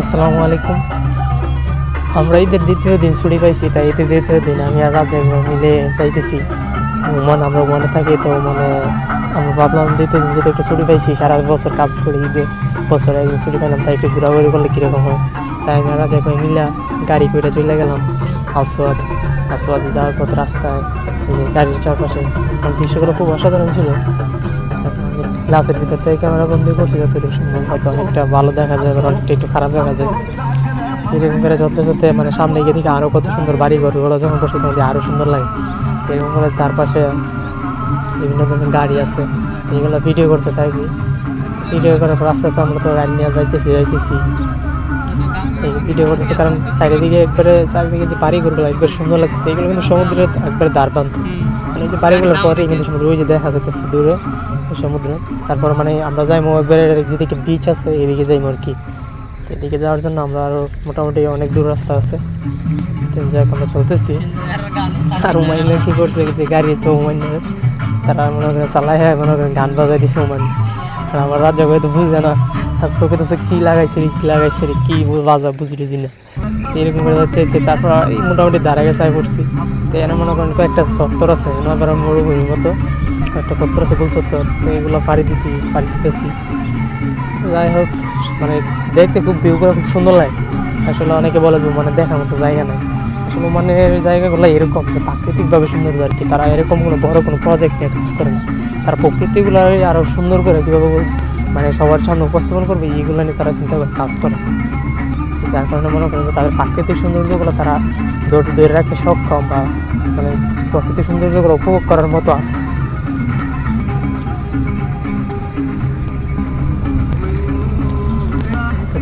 আসসালামু আলাইকুম। আমরা ঈদের দ্বিতীয় দিন ছুটি পাইছি, তাই ঈদের দ্বিতীয় দিন আমি আর রাজা মিলে যাইতেছি ওমান। আমরা ওমানে থাকি, তো মানে আমরা ভাবলাম দ্বিতীয় দিন যেহেতু একটু ছুটি পাইছি, সারা বছর কাজ করি, ঈদে বছরে একদিন ছুটি পেলাম, তাই একটু ঘোরাঘুরি করলে কীরকম হয়। তাই আমি আর রাজা মিলে গাড়ি করে চলে গেলাম আলসোয়াদ। আলসোয়াদে যাওয়ার পথ রাস্তায় গাড়ির চারপাশে দৃশ্যগুলো খুব অসাধারণ ছিল। গ্লাসের ভিতর থেকে ক্যামেরা বন্দি করছি, যতটুকু সম্ভব হয়তো অনেকটা ভালো দেখা যায়, আবার অনেকটা একটু খারাপ দেখা যায়। এরকম করে চলতে চলতে মানে সামনে গিয়ে থেকে আরও কত সুন্দর বাড়ি ঘরগুলো যখন করছে তখন আরও সুন্দর লাগে। এরকম করে তার পাশে বিভিন্ন ধরনের গাড়ি আছে, এগুলো ভিডিও করতে থাকি। ভিডিও করার পর আস্তে আস্তে আমরা তো গাড়ি নিয়ে যাইতেছি এই ভিডিও করতেছি, কারণ সাইডের দিকে একবারে চারিদিকে যে বাড়িঘরগুলো একবার সুন্দর লাগতেছে। এগুলো কিন্তু সমুদ্রের একবারে দ্বারপ্রান্ত, মানে যে বাড়িগুলোর পরে কিন্তু সমুদ্র ওই যে দেখা যাচ্ছে দূরে সমুদ্র। তারপর মানে আমরা যাইমো একবারে যেদিকে বিচ আছে এদিকে যাইমো আর কি। এদিকে যাওয়ার জন্য আমরা আরও মোটামুটি অনেক দূর রাস্তা আছে, তো যাক আমরা চলতেছি। আর হুমায়ুনের কী করছে যে গাড়ি, তো হুমায়ুনের তারা মনে করেন চালাই মনে করেন গান বাজাই দিচ্ছে হুমায়ুন। আর আমার রাজ্য হয়তো বুঝছে না, আর তোকে তো কী লাগাইছে রে কী বাজা বুঝি না। এরকম করে যাইতে তারপর এই মোটামুটি দাঁড়া গেছে পড়ছি। তো এনে মনে করেন কয়েকটা চত্বর আছে, এবার মরুভূমির মতো একটা চত্বর আছে, গোল চত্বর। তো এগুলো পাড়ি দিতেছি। যাই হোক, মানে দেখতে খুব ভিউগুলো খুব সুন্দর লাগে। আসলে অনেকে বলে যে মানে দেখার মতো জায়গা নেই, আসলে মানে জায়গাগুলো এরকম প্রাকৃতিকভাবে সুন্দর আর কি। তারা এরকম কোনো বড় কোনো প্রজেক্ট নিয়ে কাজ করে না, তারা প্রকৃতিগুলো আরও সুন্দর করে কীভাবে মানে সবার সামনে উপস্থাপন করবে এইগুলো নিয়ে তারা চিন্তা করে কাজ করে। যার কারণে মনে করেন যে তাদের প্রাকৃতিক সৌন্দর্যগুলো তারা ধরে রাখতে সক্ষম, বা মানে প্রাকৃতিক সৌন্দর্যগুলো উপভোগ করার মতো আছে।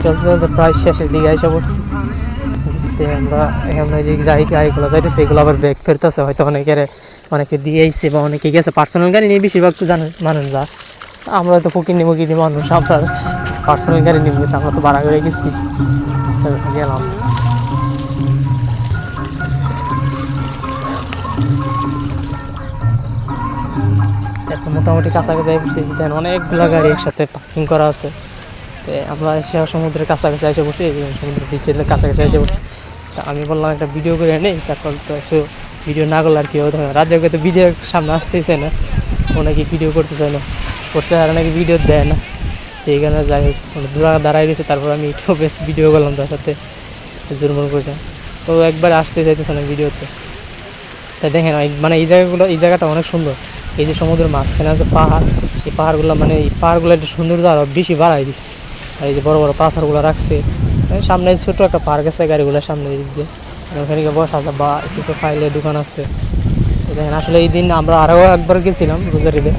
চলতে চলতে প্রায় শেষের দিকে এসে পড়ছি। আমরা এখানে যে গাড়িগুলো যাইতেছে এগুলো আবার ব্যাগ ফেরতেছে, হয়তো অনেকে দিয়ে আইছে বা অনেকে গেছে পার্সোনাল গাড়ি নিয়ে। বেশিরভাগ তো মানুষ যা, আমরা হয়তো ফকির মানুষ, আমরা পার্সোনাল গাড়ি নিব, আমরা তো ভাড়া করে গেছি, গেলাম। এখন মোটামুটি কাছাকাছি পড়ছি, দেন অনেকগুলো গাড়ি একসাথে পার্কিং করা আছে। তো আমরা এসে সমুদ্রের কাছাকাছি এসে পড়ছি, সমুদ্রের বিচের কাছাকাছি এসে পড়ছি। আমি বললাম একটা ভিডিও করে নেই, তারপর তো একটু ভিডিও না করলে আর কি হবে। রাজ্যকে তো ভিডিওর সামনে আসতেই চায় না, ও নাকি ভিডিও করতে চায় না, করছে আর নাকি ভিডিও দেয় না। এই কারণে যাই হোক দাঁড়াই রয়েছে। তারপর আমি একটু বেশ ভিডিও করলাম তার সাথে জুরমুর করে। তো একবার আসতে চাইতেছে না ভিডিওতে। তাই দেখেন মানে এই জায়গাটা অনেক সুন্দর। এই যে সমুদ্রের মাঝখানে আছে পাহাড়, এই পাহাড়গুলো মানে এই পাহাড়গুলো একটু সৌন্দর্য আরও বেশি বাড়াই দিচ্ছে। আর এই যে বড় বড় পাথরগুলো রাখছে, সামনে ছোটো একটা পার্ক আছে গাড়িগুলোর সামনে দিক দিয়ে, ওখানে বসা যায় বা কিছু খাইলে দোকান আছে। দেখেন আসলে এই দিন আমরা আরও একবার গেছিলাম রোজারিতে,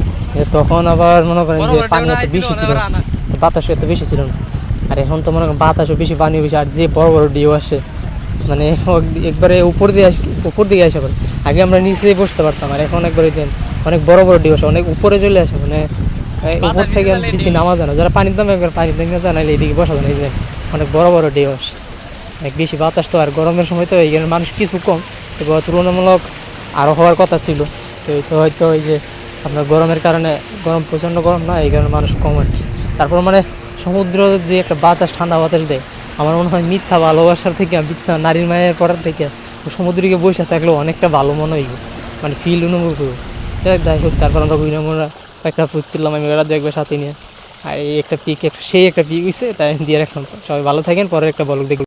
তখন আবার মনে করেন যে পানি এত বেশি ছিল, বাতাসও এত বেশি ছিল না। আর এখন তো মনে করেন বাতাসও বেশি, পানিও বেশি, আর যে বড় বড় ঢেউ আসে মানে একবারে উপর দিকে আসে পড়ে। আগে আমরা নিচে বসতে পারতাম, আর এখন একবারে অনেক বড় বড় ঢেউ আসে, অনেক উপরে চলে আসে, মানে উপর থেকে বেশি নামা যায় না। যারা পানির দামে একবার পানির দামে যায় না, এইদিকে বসা যায় না, অনেক বড় বড় ঢেউ আসে, অনেক বেশি বাতাস। তো আর গরমের সময় তো এইখানে মানুষ কিছু কম, এবার তুলনামূলক আরও হওয়ার কথা ছিল। তো হয়তো ওই যে আপনার গরমের কারণে, গরম প্রচণ্ড গরম না, এই কারণে মানুষ কম আর কি। তারপর মানে সমুদ্র যে একটা বাতাস, ঠান্ডা বাতাস দেয়, আমার মনে হয় মিথ্যা ভালোবাসার থেকে, মিথ্যা নারীর মায়ের পড়ার থেকে সমুদ্রকে বসে থাকলেও অনেকটা ভালো মনে হইব, মানে ফিল অনুভব করবো। যাই হোক, তারপর আমরা আমরা একটা ফুট তুললাম, আমি ওরা দেখবে সাথে নিয়ে। আর এই একটা পিক, সেই একটা পিক হয়েছে, তাই দিয়ে রাখলাম। সবাই ভালো থাকেন, পরে একটা ব্লগ দেখব।